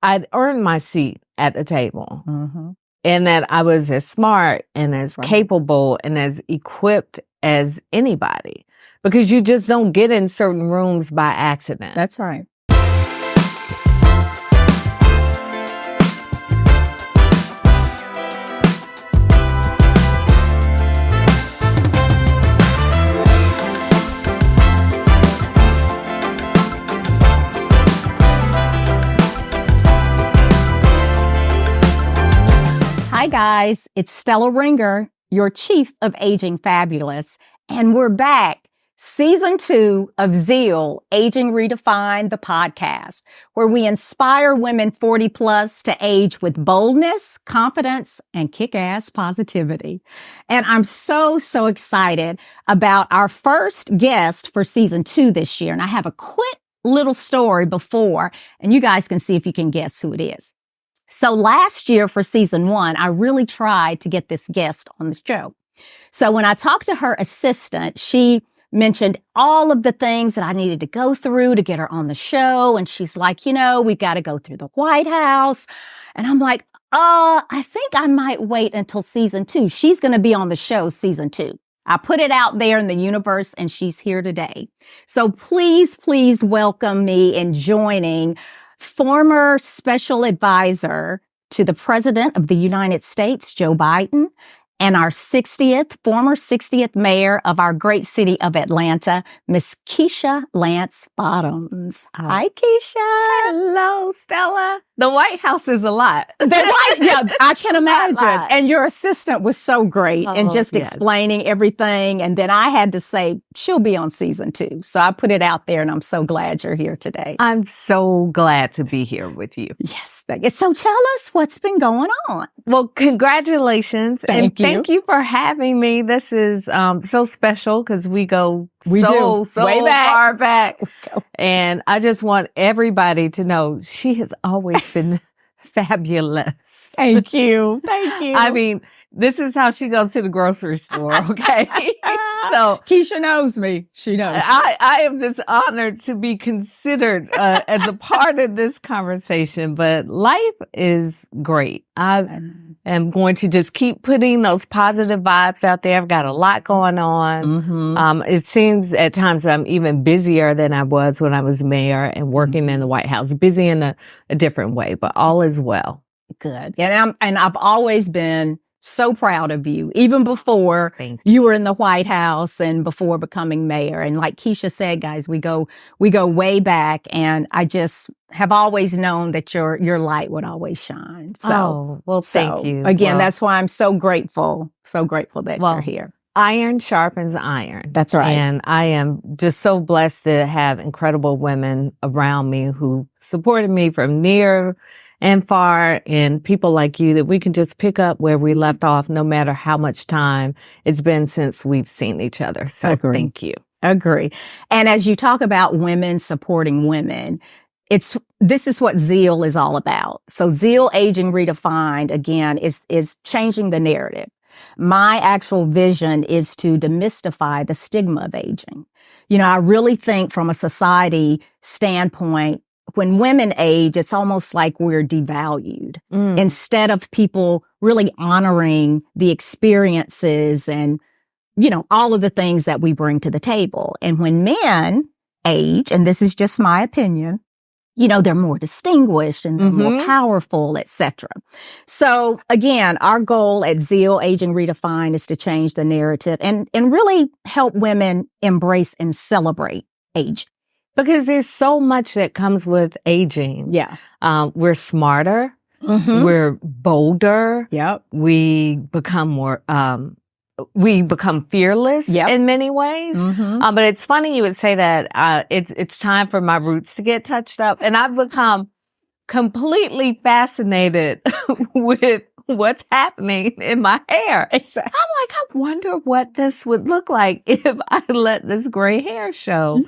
I'd earned my seat at the table. Mm-hmm. And that I was as smart and as Right. capable and as equipped as anybody. Because you just don't get in certain rooms by accident. That's right. Hi guys, it's Stella Ringer, your Chief of Aging Fabulous, and we're back. Season 2 of Zeal, Aging Redefined, the podcast, where we inspire women 40 plus to age with boldness, confidence, and kick-ass positivity. And I'm so excited about our first guest for season 2 this year. And I have a quick little story before, and you guys can see if you can guess who it is. So last year for season 1, I really tried to get this guest on the show. So when I talked to her assistant, she mentioned all of the things that I needed to go through to get her on the show. And she's like, we've got to go through the White House. And I'm like, I think I might wait until season 2. She's going to be on the show season 2. I put it out there in the universe and she's here today. So please welcome me in joining former special advisor to the President of the United States, Joe Biden, and our former 60th mayor of our great city of Atlanta, Miss Keisha Lance Bottoms. Hi, Keisha. Hello, Stella. The White House is a lot. Yeah, I can imagine. And your assistant was so great in just explaining everything. And then I had to say, she'll be on season 2. So I put it out there and I'm so glad you're here today. I'm so glad to be here with you. Yes. So tell us what's been going on. Well, congratulations. Thank you. Thank you for having me. This is so special because we go so way back. far back. And I just want everybody to know she has always been fabulous. Thank you. Thank you. I mean, this is how she goes to the grocery store, okay? So Keisha knows me. She knows. I am just honored to be considered as a part of this conversation, but life is great. I am going to just keep putting those positive vibes out there. I've got a lot going on. Mm-hmm. It seems at times that I'm even busier than I was when I was mayor and working in the White House, busy in a different way, but all is well. Good. And I've always been so proud of you, even before you were in the White House and before becoming mayor. And like Keisha said, guys, we go way back, and I just have always known that your light would always shine. So, thank you. Again, that's why I'm so grateful that you're here. Iron sharpens iron. That's right. And I am just so blessed to have incredible women around me who supported me from near and far, and people like you that we can just pick up where we left off no matter how much time it's been since we've seen each other. So thank you. Agree. And as you talk about women supporting women, this is what Zeal is all about. So Zeal Aging Redefined, again, is changing the narrative. My actual vision is to demystify the stigma of aging. I really think from a society standpoint, when women age, it's almost like we're devalued instead of people really honoring the experiences and, all of the things that we bring to the table. And when men age, and this is just my opinion, they're more distinguished and they're more powerful, etc. So again, our goal at Zeal Aging Redefined is to change the narrative and really help women embrace and celebrate aging. Because there's so much that comes with aging. Yeah. We're smarter. We're bolder. Yep. We become more, we become fearless in many ways. But it's funny you would say that, it's time for my roots to get touched up. And I've become completely fascinated with what's happening in my hair. Exactly. I'm like, I wonder what this would look like if I let this gray hair show.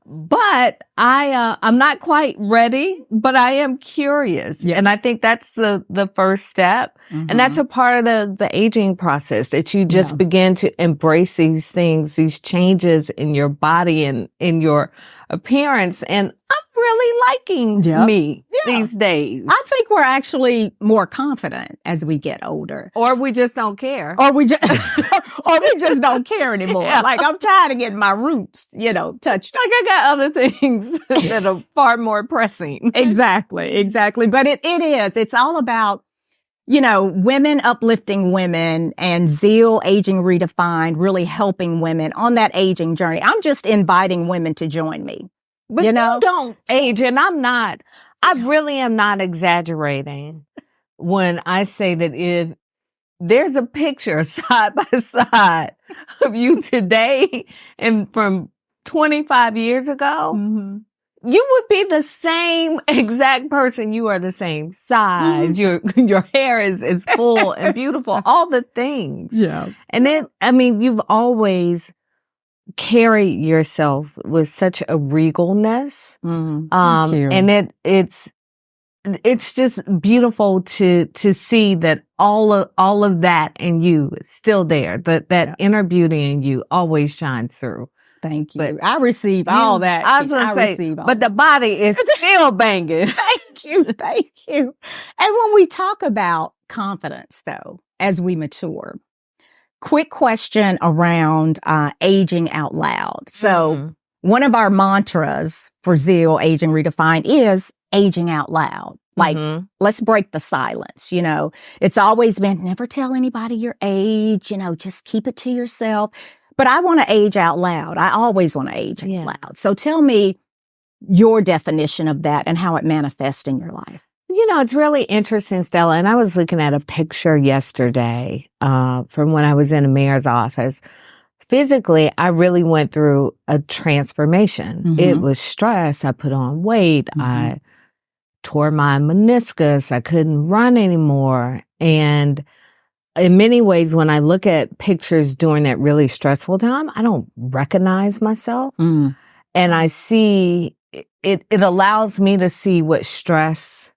But I'm not quite ready, but I am curious. And I think that's the first step. And that's a part of the aging process, that you just begin to embrace these things, these changes in your body and in your appearance. And I'm really liking me these days. I think we're actually more confident as we get older. Or we just don't care. Or we just don't care anymore. Yeah. Like, I'm tired of getting my roots, touched. Like, I got other things that are far more pressing. Exactly. But it's all about, women uplifting women and Zeal Aging Redefined really helping women on that aging journey. I'm just inviting women to join me. But you don't age, and I really am not exaggerating when I say that if there's a picture side by side of you today and from 25 years ago, you would be the same exact person. You are the same size. Your hair is full and beautiful, all the things. Yeah. And you've always carry yourself with such a regalness. Thank you. And it's just beautiful to see that all of that in you is still there. That inner beauty in you always shines through. Thank you. But I receive all that. I was going to say, but the body is still banging. Thank you. And when we talk about confidence, though, as we mature, quick question around aging out loud. So one of our mantras for Zeal Aging Redefined is aging out loud. Like, let's break the silence. It's always been never tell anybody your age, just keep it to yourself. But I want to age out loud. I always want to age out loud. So tell me your definition of that and how it manifests in your life. It's really interesting, Stella. And I was looking at a picture yesterday from when I was in the mayor's office. Physically, I really went through a transformation. It was stress. I put on weight. I tore my meniscus. I couldn't run anymore. And in many ways, when I look at pictures during that really stressful time, I don't recognize myself. And I see it allows me to see what stress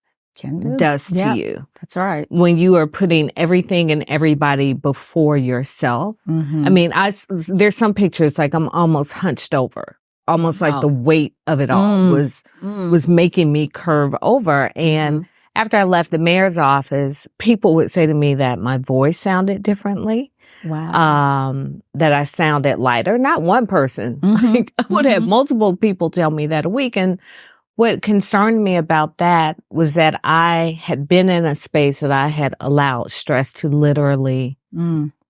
does to you. That's right. When you are putting everything and everybody before yourself. There's some pictures like I'm almost hunched over, almost like the weight of it all was making me curve over. And after I left the mayor's office, people would say to me that my voice sounded differently. Wow. That I sounded lighter. Not one person. I would have multiple people tell me that a week. And what concerned me about that was that I had been in a space that I had allowed stress to literally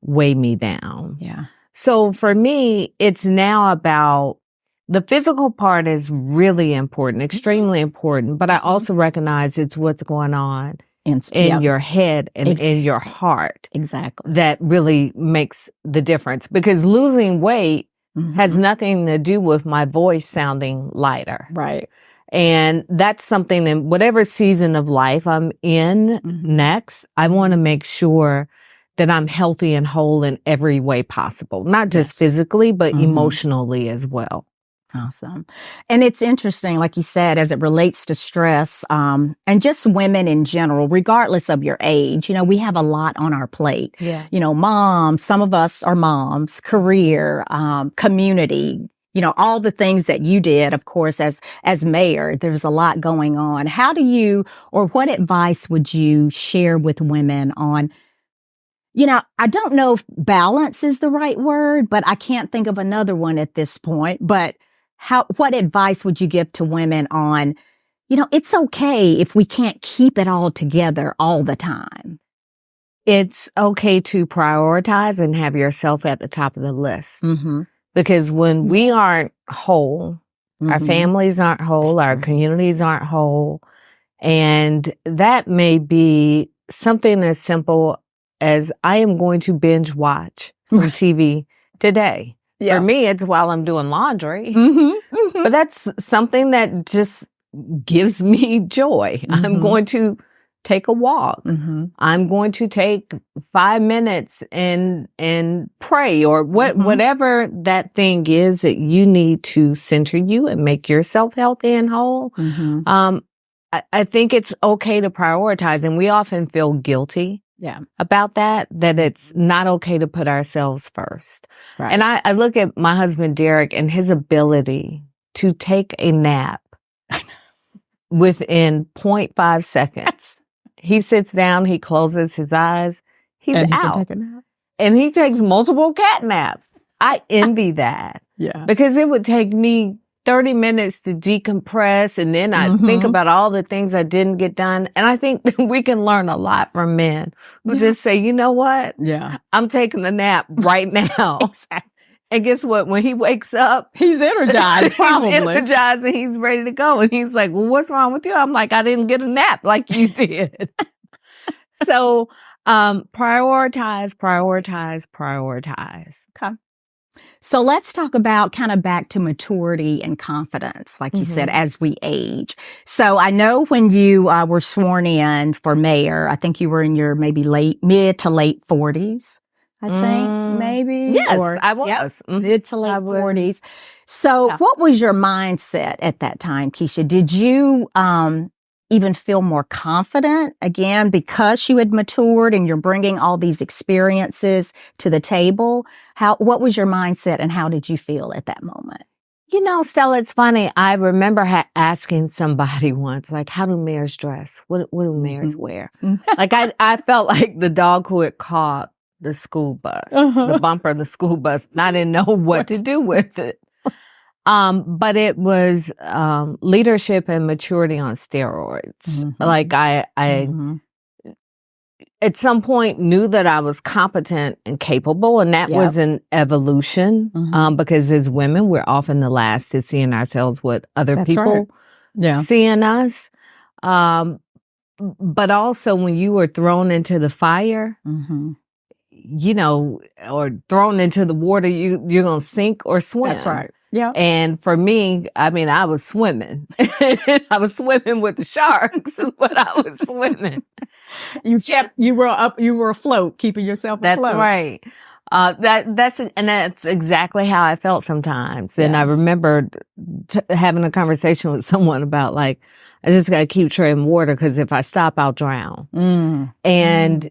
weigh me down. Yeah. So for me, it's now about the physical part is really important, extremely important, but I also recognize it's what's going on in your head and in your heart. Exactly. That really makes the difference, because losing weight has nothing to do with my voice sounding lighter. Right. And that's something in whatever season of life I'm in next, I want to make sure that I'm healthy and whole in every way possible, not just physically, but emotionally as well. Awesome. And it's interesting, like you said, as it relates to stress, and just women in general, regardless of your age, we have a lot on our plate. Yeah. Moms, some of us are moms, career, community, all the things that you did, of course, as mayor, there's a lot going on. How do you, or what advice would you share with women on, I don't know if balance is the right word, but I can't think of another one at this point, but what advice would you give to women on, it's okay if we can't keep it all together all the time. It's okay to prioritize and have yourself at the top of the list. Because when we aren't whole, our families aren't whole, our communities aren't whole, and that may be something as simple as I am going to binge watch some TV today. For me, it's while I'm doing laundry. But that's something that just gives me joy. I'm going to take a walk. I'm going to take 5 minutes and pray, or whatever that thing is that you need to center you and make yourself healthy and whole. I think it's okay to prioritize, and we often feel guilty about that it's not okay to put ourselves first. Right. And I look at my husband, Derek, and his ability to take a nap within 0.5 seconds. He sits down, he closes his eyes, he's and he out. can take a nap. And he takes multiple cat naps. I envy that. Yeah. Because it would take me 30 minutes to decompress, and then I think about all the things I didn't get done. And I think that we can learn a lot from men who just say, you know what? Yeah. I'm taking a nap right now. Exactly. And guess what? When he wakes up, he's energized, probably. He's energized and he's ready to go. And he's like, well, what's wrong with you? I'm like, I didn't get a nap like you did. So, prioritize. Okay. So let's talk about kind of back to maturity and confidence, like you said, as we age. So I know when you were sworn in for mayor, I think you were in your maybe mid to late 40s. I think maybe. Yes, I was. Mid to late 40s. So what was your mindset at that time, Keisha? Did you even feel more confident again because you had matured and you're bringing all these experiences to the table? What was your mindset and how did you feel at that moment? You know, Stella, it's funny. I remember asking somebody once, like, how do mayors dress? What do mayors wear? Like, I felt like the dog who had caught the school bus, the bumper of the school bus. And I didn't know what to do with it. But it was leadership and maturity on steroids. Like I at some point knew that I was competent and capable, and that was an evolution. Because as women, we're often the last to see in ourselves what other people see in us. But also when you were thrown into the fire, you know, or thrown into the water, you're going to sink or swim. That's right. Yeah. And for me, I mean, I was swimming. I was swimming with the sharks, but I was swimming. You were afloat, keeping yourself afloat. That's right. That's exactly how I felt sometimes. And I remember having a conversation with someone about like, I just got to keep treading water because if I stop, I'll drown. And,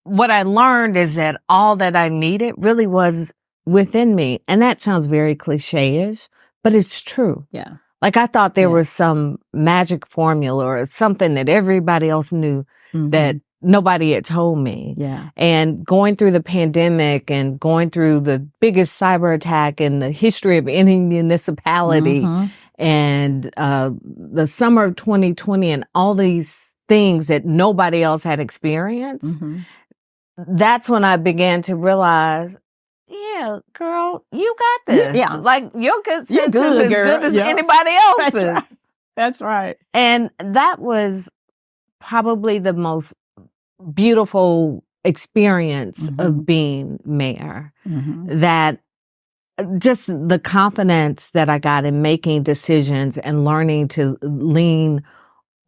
what I learned is that all that I needed really was within me. And that sounds very cliche-ish, but it's true. Yeah. Like I thought there was some magic formula or something that everybody else knew that nobody had told me. Yeah. And going through the pandemic and going through the biggest cyber attack in the history of any municipality and the summer of 2020 and all these things that nobody else had experienced, that's when I began to realize, yeah, girl, you got this. Yeah. Like your consensus You're good, is girl. good as anybody else's. That's right. That's right. And that was probably the most beautiful experience of being mayor. That just the confidence that I got in making decisions and learning to lean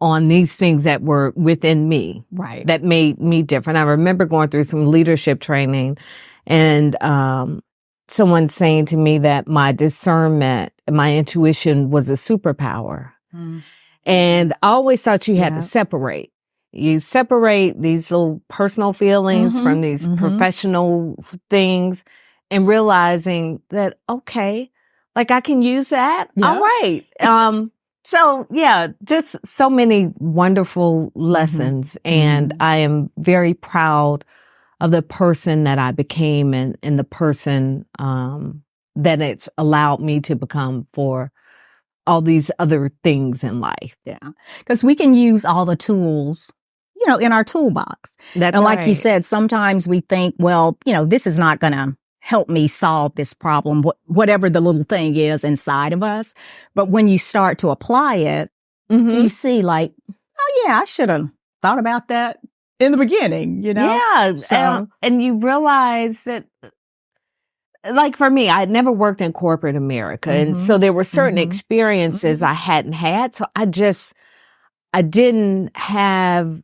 on these things that were within me, right, that made me different. I remember going through some leadership training and someone saying to me that my discernment, my intuition was a superpower. And I always thought you had to separate. You separate these little personal feelings from these professional things and realizing that, okay, like I can use that. All right. So yeah, just so many wonderful lessons. And I am very proud of the person that I became and the person that it's allowed me to become for all these other things in life. Yeah. Because we can use all the tools, you know, in our toolbox. That's and like right. you said, sometimes we think, well, you know, this is not going to help me solve this problem, whatever the little thing is inside of us. But when you start to apply it, you see like, oh yeah, I should have thought about that in the beginning, you know? Yeah. So, and you realize that, like for me, I had never worked in corporate America. And so there were certain experiences I hadn't had. So I didn't have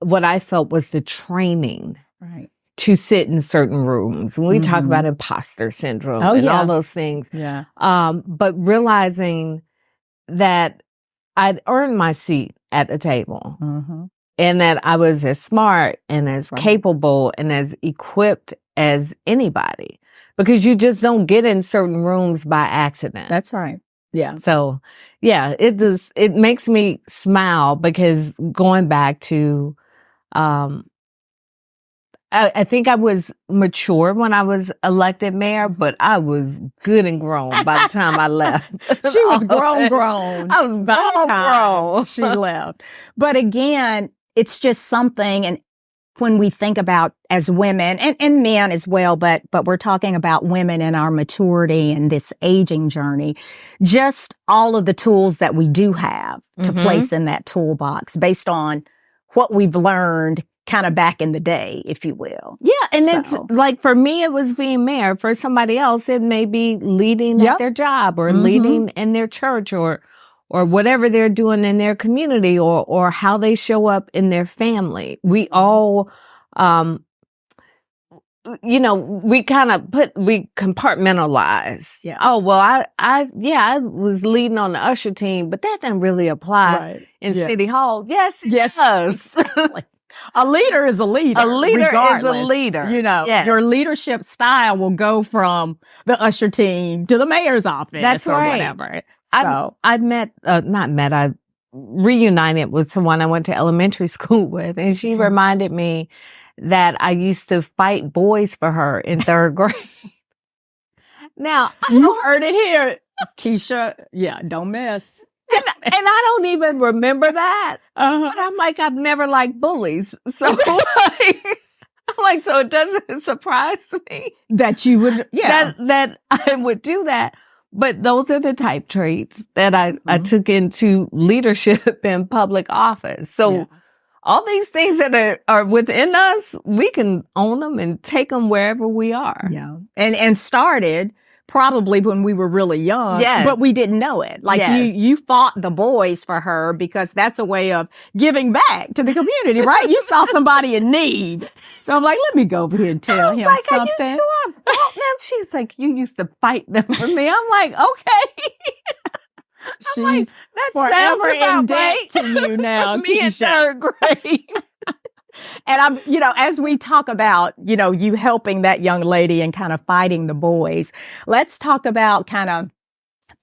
what I felt was the training. Right. To sit in certain rooms. When we talk about imposter syndrome and all those things. Yeah. But realizing that I'd earned my seat at the table and that I was as smart and as capable and as equipped as anybody because you just don't get in certain rooms by accident. That's right. Yeah. So, yeah, it makes me smile because going back to, I think I was mature when I was elected mayor, but I was good and grown by the time I left. She was grown. I was grown. She left. But again, it's just something, and when we think about as women and men as well, but we're talking about women in our maturity and this aging journey, just all of the tools that we do have to place in that toolbox based on what we've learned kind of back in the day, if you will. Yeah, and it's like for me, it was being mayor. For somebody else, it may be leading at their job or leading in their church or whatever they're doing in their community or how they show up in their family. We all, we compartmentalize. Yeah. Oh, well, I was leading on the usher team, but that doesn't really apply in City Hall. Yes, it does. Exactly. A leader is a leader. A leader regardless. is a leader. Your leadership style will go from the usher team to the mayor's office. That's or right. Whatever. So I reunited with someone I went to elementary school with, and she reminded me that I used to fight boys for her in 3rd grade. Now, you heard it here, Keisha. Yeah, don't mess. And I don't even remember that. But I'm like, I've never liked bullies. So so it doesn't surprise me that you would, that I would do that. But those are the type traits that I took into leadership in public office. So all these things that are within us, we can own them and take them wherever we are. Yeah. And started probably when we were really young, but we didn't know it. Like you fought the boys for her because that's a way of giving back to the community, right? You saw somebody in need. So I'm like, let me go over here and tell him something. Are you sure? Now she's like, you used to fight them for me. I'm like, okay. She's forever in debt to you now, me Keisha. in 3rd grade. And I'm, as we talk about, you helping that young lady and kind of fighting the boys, let's talk about kind of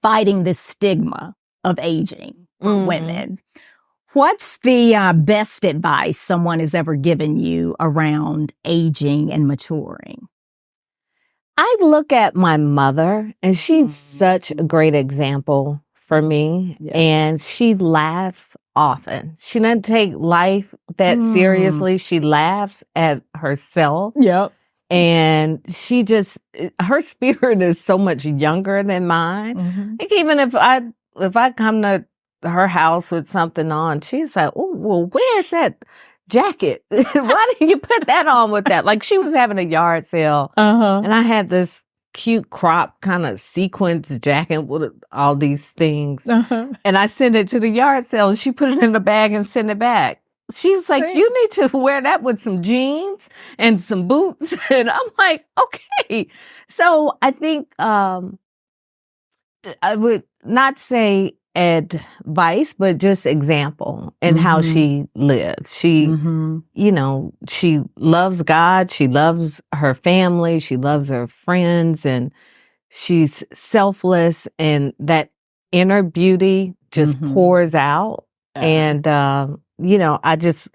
fighting the stigma of aging for women. What's the best advice someone has ever given you around aging and maturing? I look at my mother, and she's such a great example for me, and she laughs often. She doesn't take life that seriously. She laughs at herself. Yep. And she just, her spirit is so much younger than mine. Like even if I come to her house with something on, she's like, oh, well, where's that jacket? Why didn't you put that on with that? Like she was having a yard sale and I had this cute crop kind of sequins jacket with all these things. And I sent it to the yard sale and she put it in the bag and sent it back. She's like, you need to wear that with some jeans and some boots. And I'm like, okay. So I think I would not say advice, but just example in how she lives. She, she loves God. She loves her family. She loves her friends, and she's selfless, and that inner beauty just pours out. And, I just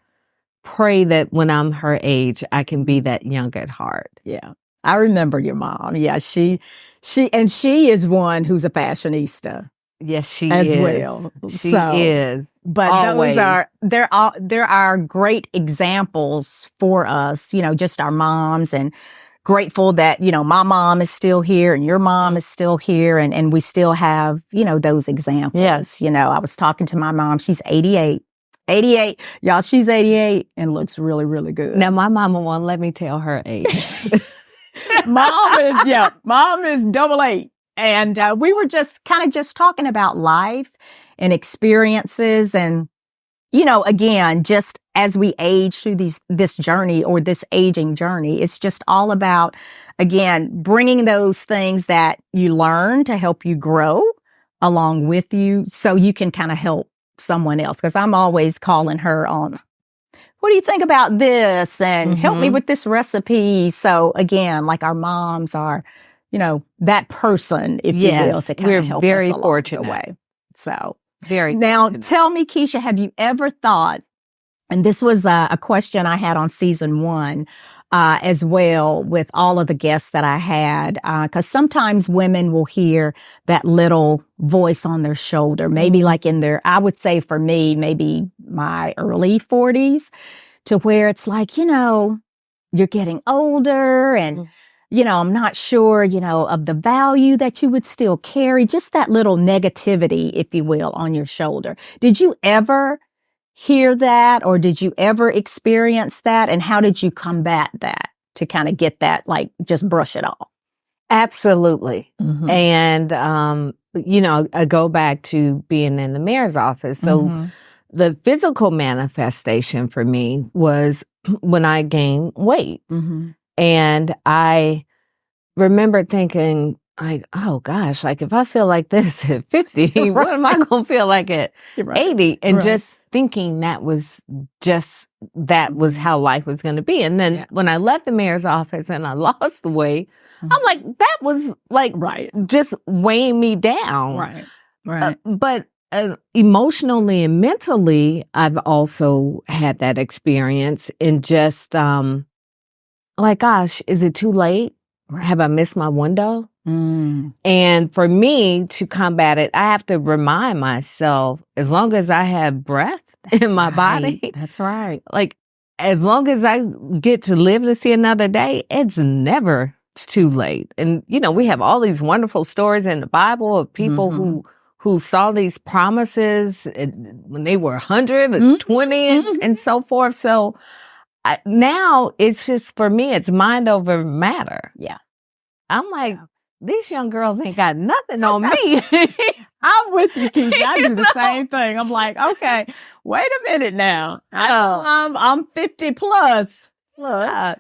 pray that when I'm her age, I can be that young at heart. Yeah. I remember your mom. Yeah. She is one who's a fashionista. Yes, she as is. well. She is. But always. there are great examples for us, just our moms, and grateful that, my mom is still here and your mom is still here, and we still have, those examples. Yes. I was talking to my mom. She's 88. 88. Y'all, she's 88 and looks really, really good. Now, my mama won't let me tell her age. Mom is 88. And we were just talking about life and experiences. And, again, just as we age through this journey or this aging journey, it's just all about, again, bringing those things that you learn to help you grow along with you so you can kind of help someone else. Because I'm always calling her on, what do you think about this? And help me with this recipe. So, again, like our moms are, that person, if you will, to kind of help us along fortunate. the way. So very now fortunate. tell me, Keisha, have you ever thought, and this was a question I had on season 1 as well with all of the guests that I had, because sometimes women will hear that little voice on their shoulder, maybe like in their, I would say for me, maybe my early 40s, to where it's like, you're getting older and, I'm not sure, of the value that you would still carry, just that little negativity, if you will, on your shoulder. Did you ever hear that, or did you ever experience that? And how did you combat that to kind of get that, like, just brush it off? Absolutely. And, I go back to being in the mayor's office. So the physical manifestation for me was when I gained weight. And I remember thinking, like, oh gosh, like if I feel like this at 50, what am I going to feel like at 80? And just thinking that was how life was going to be. And then when I left the mayor's office and I lost the weight, I'm like, that was like just weighing me down. But emotionally and mentally, I've also had that experience in just like, gosh, is it too late? Have I missed my window? And for me to combat it, I have to remind myself, as long as I have breath in my body. That's right. Like, as long as I get to live to see another day, it's never too late. And, we have all these wonderful stories in the Bible of people who saw these promises when they were 100, 20, and so forth. So now it's just, for me, it's mind over matter. Yeah. I'm like, these young girls ain't got nothing on me. I'm with you, Keisha. I do the same thing. I'm like, okay, wait a minute now. I'm 50 plus. But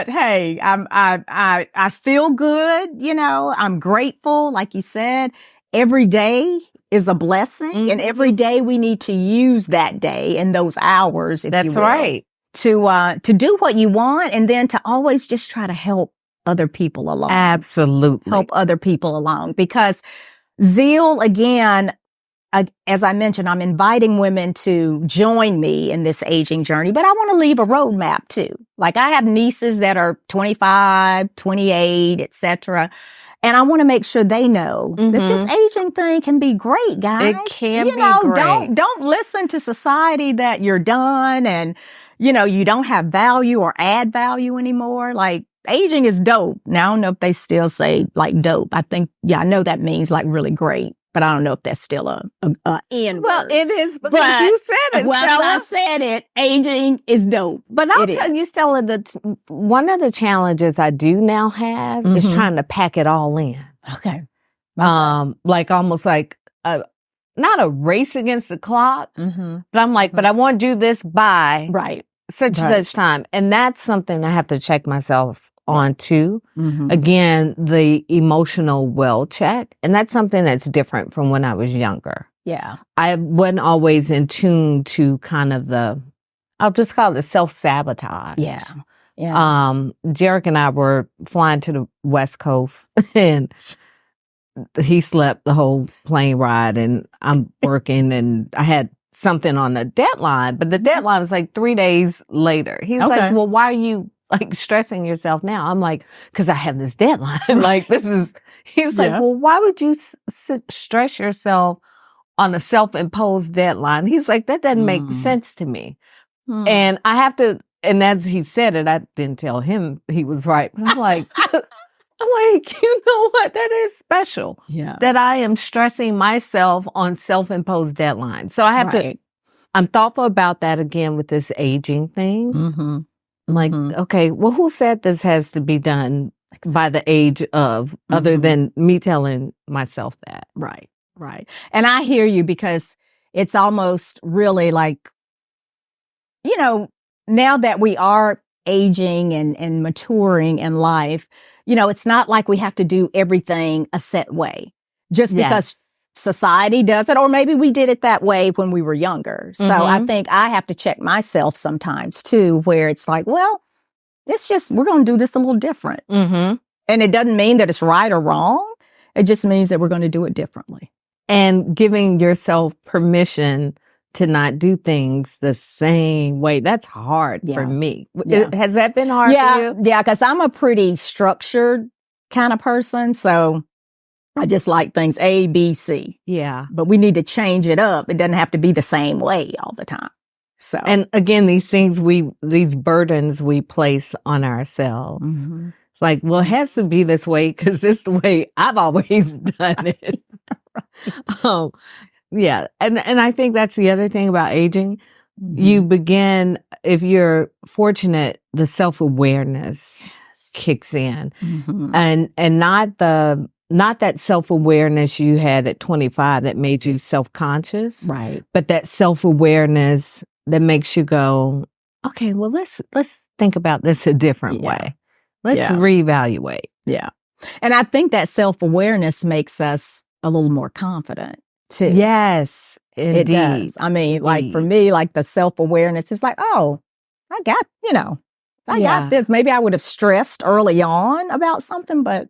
hey, I feel good. I'm grateful. Like you said, every day is a blessing, and every day we need to use that day and those hours, if you will, right, to do what you want, and then to always just try to help other people along. Absolutely. Help other people along. Because Zeal, again, as I mentioned, I'm inviting women to join me in this aging journey, but I want to leave a roadmap too. Like, I have nieces that are 25, 28, etc. And I want to make sure they know that this aging thing can be great, guys. It can be great. Don't listen to society that you're done and, you don't have value or add value anymore. Like, aging is dope. Now, I don't know if they still say like dope. I think, I know that means like really great, but I don't know if that's still a N word. Well, it is, because you said it, Stella. I said it, aging is dope. But I'll tell you, Stella, one of the challenges I do now have is trying to pack it all in. Okay. Like almost like not a race against the clock, but I'm like, but I want to do this by such and such time. And that's something I have to check myself on too. Again, the emotional well check. And that's something that's different from when I was younger. Yeah. I wasn't always in tune to kind of I'll just call it the self-sabotage. Yeah. Jarek and I were flying to the West Coast, and he slept the whole plane ride, and I'm working, and I had something on the deadline, but the deadline was like 3 days later. He's like, well, why are you like stressing yourself now? I'm like, because I have this deadline. Like, he's like, well, why would you stress yourself on a self-imposed deadline? He's like, that doesn't make sense to me. And I have to, and as he said it, I didn't tell him he was right. But I'm like, you know what? That is special. Yeah. That I am stressing myself on self-imposed deadlines. So I have to, I'm thoughtful about that again with this aging thing. I'm like, okay, well, who said this has to be done by the age of, other than me telling myself that? Right. And I hear you, because it's almost really like, now that we are aging and maturing in life, it's not like we have to do everything a set way just because society does it, or maybe we did it that way when we were younger. So I think I have to check myself sometimes too, where it's like, well, it's just, we're going to do this a little different. And it doesn't mean that it's right or wrong. It just means that we're going to do it differently. And giving yourself permission to not do things the same way. That's hard for me. Yeah. Has that been hard for you? Yeah, because I'm a pretty structured kind of person. So I just like things A, B, C. Yeah. But we need to change it up. It doesn't have to be the same way all the time. So, and again, these burdens we place on ourselves. Mm-hmm. It's like, well, it has to be this way because this is the way I've always done it. Yeah. And I think that's the other thing about aging. Mm-hmm. You begin, if you're fortunate, the self-awareness kicks in. Mm-hmm. And not that self-awareness you had at 25 that made you self-conscious. Right. But that self-awareness that makes you go, okay, well, let's think about this a different way. Let's reevaluate. Yeah. And I think that self-awareness makes us a little more confident too. Yes, indeed. It does. I mean, like for me, like the self-awareness is like, oh, I got this. Maybe I would have stressed early on about something, but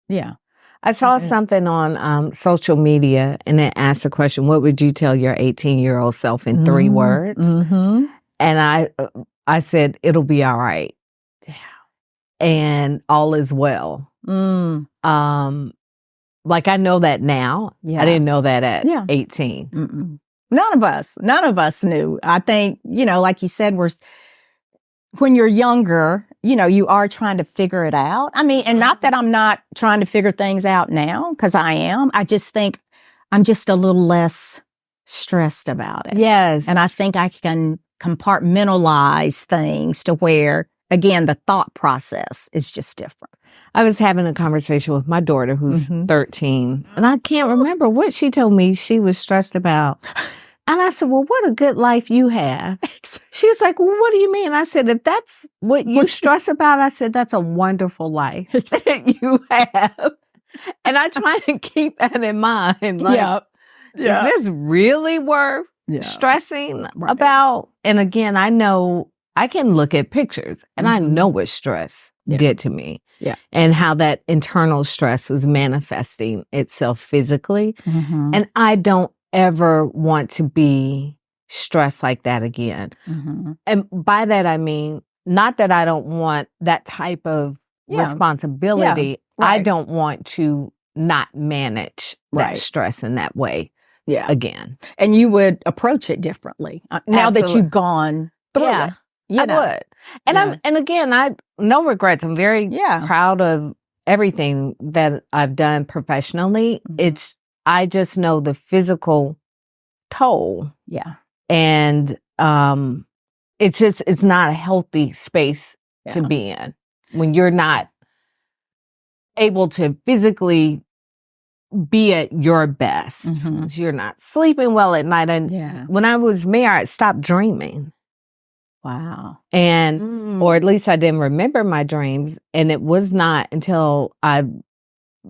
yeah. I saw something on social media and it asked a question, what would you tell your 18-year-old self in 3 words? Mm-hmm. And I said, it'll be all right. Yeah. And all is well. Like I know that now. Yeah. I didn't know that at 18. Mm-mm. None of us knew. I think, like you said, when you're younger, you are trying to figure it out. I mean, and not that I'm not trying to figure things out now, because I am. I just think I'm just a little less stressed about it. Yes. And I think I can compartmentalize things to where, again, the thought process is just different. I was having a conversation with my daughter who's 13, and I can't remember what she told me she was stressed about. And I said, well, what a good life you have. She's like, well, what do you mean? I said, if that's what you stress about, I said, that's a wonderful life that you have. And I try to keep that in mind. Like, is this really worth stressing about? And again, I know I can look at pictures and I know what stress did to me. Yeah. And how that internal stress was manifesting itself physically. Mm-hmm. And I don't ever want to be stressed like that again. Mm-hmm. And by that, I mean, not that I don't want that type of responsibility. Yeah. Right. I don't want to not manage that stress in that way again. And you would approach it differently now that you've gone through it. I would. And and again, no regrets. I'm very proud of everything that I've done professionally. Mm-hmm. I just know the physical toll. Yeah. And it's not a healthy space to be in when you're not able to physically be at your best. Mm-hmm. You're not sleeping well at night. And when I was married, I stopped dreaming. Wow. And, or at least I didn't remember my dreams. And it was not until I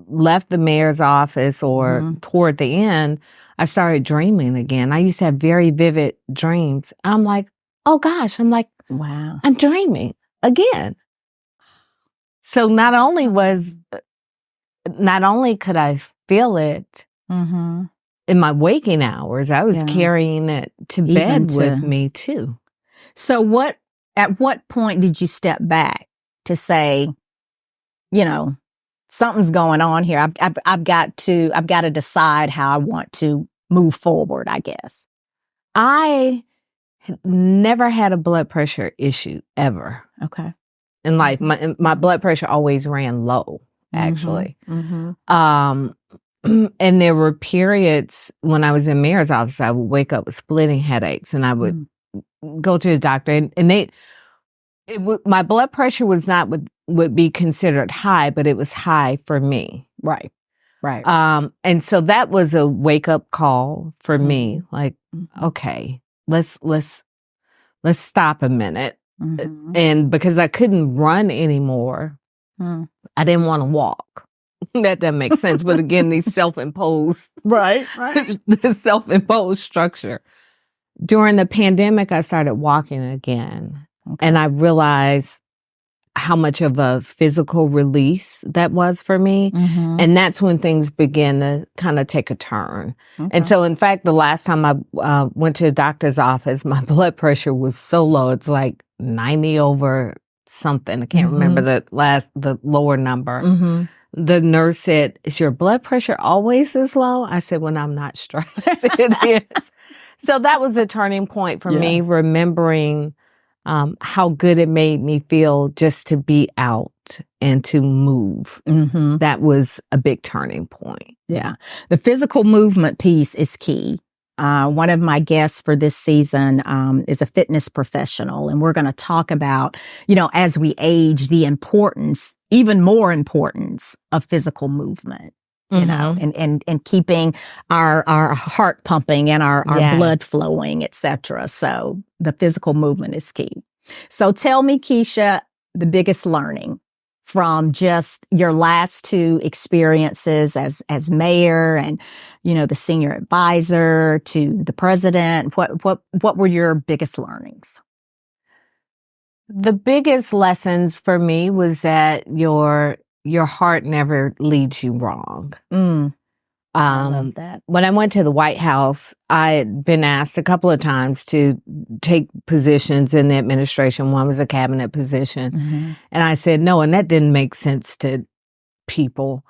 left the mayor's office or toward the end, I started dreaming again. I used to have very vivid dreams. I'm like, oh gosh, wow, I'm dreaming again. So not only could I feel it in my waking hours, I was carrying it to bed with me too. So at what point did you step back to say, something's going on here. I've got to decide how I want to move forward, I guess. I never had a blood pressure issue ever. Okay. In life, my blood pressure always ran low, actually. Mm-hmm. And there were periods when I was in mayor's office, I would wake up with splitting headaches and I would go to the doctor and my blood pressure was not would be considered high, but it was high for me. Right. Right. And so that was a wake up call for me. Like, okay, let's stop a minute. Mm-hmm. And because I couldn't run anymore, I didn't want to walk. That doesn't make sense. But again, these self-imposed, the self-imposed structure. During the pandemic, I started walking again. Okay. And I realized how much of a physical release that was for me. Mm-hmm. And that's when things began to kind of take a turn. Okay. And so, in fact, the last time I went to a doctor's office, my blood pressure was so low. It's like 90 over something. I can't remember the lower number. Mm-hmm. The nurse said, "Is your blood pressure always this low?" I said, "When I'm not stressed, it is." So that was a turning point for me, remembering how good it made me feel just to be out and to move. Mm-hmm. That was a big turning point. Yeah. The physical movement piece is key. One of my guests for this season is a fitness professional, and we're going to talk about, as we age, the importance, even more importance of physical movement, and keeping our heart pumping and our blood flowing, etc. So the physical movement is key. So tell me, Keisha, the biggest learning from just your last two experiences as mayor and, the senior advisor to the president. What were your biggest learings? The biggest lessons for me was that your heart never leads you wrong. I love that. When I went to the White House, I had been asked a couple of times to take positions in the administration. One was a cabinet position. Mm-hmm. And I said no, and that didn't make sense to people.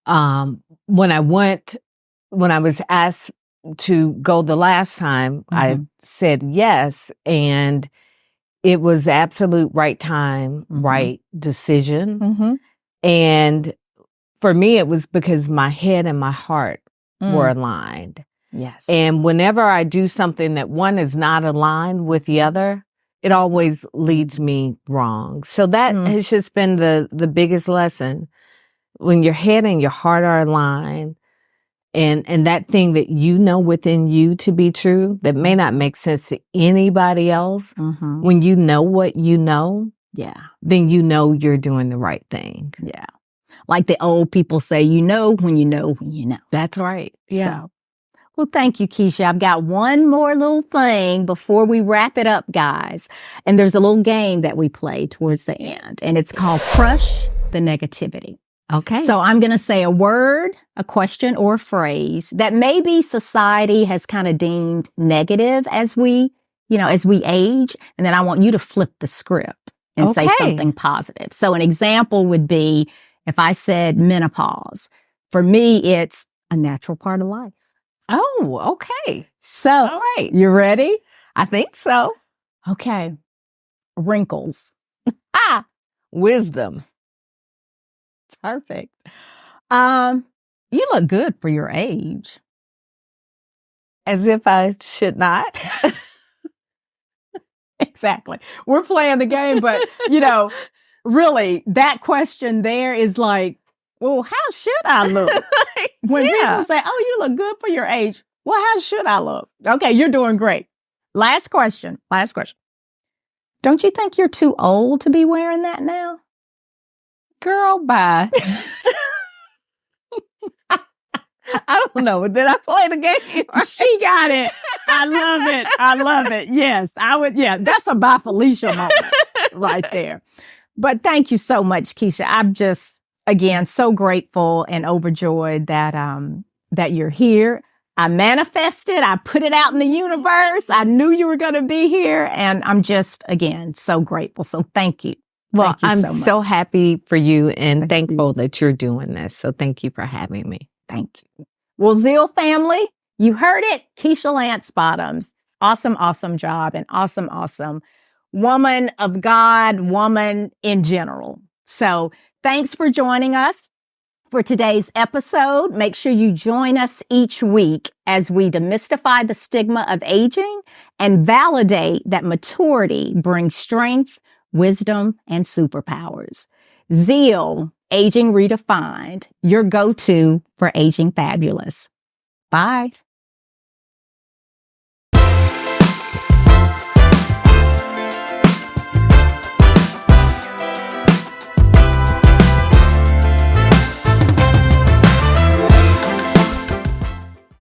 When I was asked to go the last time, I said yes, and it was the absolute right time, right decision. And for me, it was because my head and my heart were aligned. Yes. And whenever I do something that one is not aligned with the other, it always leads me wrong. So that has just been the biggest lesson. When your head and your heart are aligned, and that thing that within you to be true, that may not make sense to anybody else, when you know what you know, then you're doing the right thing. Yeah. Like the old people say, when you know when you know. That's right. Yeah. So, well, thank you, Keisha. I've got one more little thing before we wrap it up, guys. And there's a little game that we play towards the end, and it's called Crush the Negativity. Okay. So I'm going to say a word, a question, or a phrase that maybe society has kind of deemed negative as we age. And then I want you to flip the script and say something positive. So an example would be, if I said menopause, for me, it's a natural part of life. Oh, okay. So, all right. You ready? I think so. Okay. Wrinkles. Wisdom. Perfect. You look good for your age. As if I should not. Exactly. We're playing the game, but, really, that question there is like, well, how should I look? When people say, oh, you look good for your age, well, how should I look? Okay, you're doing great. Last question. Don't you think you're too old to be wearing that now? Girl, bye. I don't know. Did I play the game? She got it. I love it. Yes, I would. Yeah, that's a Bye Felicia moment right there. But thank you so much, Keisha. I'm just, again, so grateful and overjoyed that you're here. I manifested. I put it out in the universe. I knew you were going to be here. And I'm just, again, so grateful. So thank you. Well, I'm so happy for you and thankful that you're doing this. So thank you for having me. Thank you. Well, Zeal family, you heard it. Keisha Lance Bottoms. Awesome, awesome job and awesome, awesome woman of God, woman in general. So thanks for joining us for today's episode. Make sure you join us each week as we demystify the stigma of aging and validate that maturity brings strength, wisdom, and superpowers. Zeal, Aging Redefined, your go-to for aging fabulous. Bye.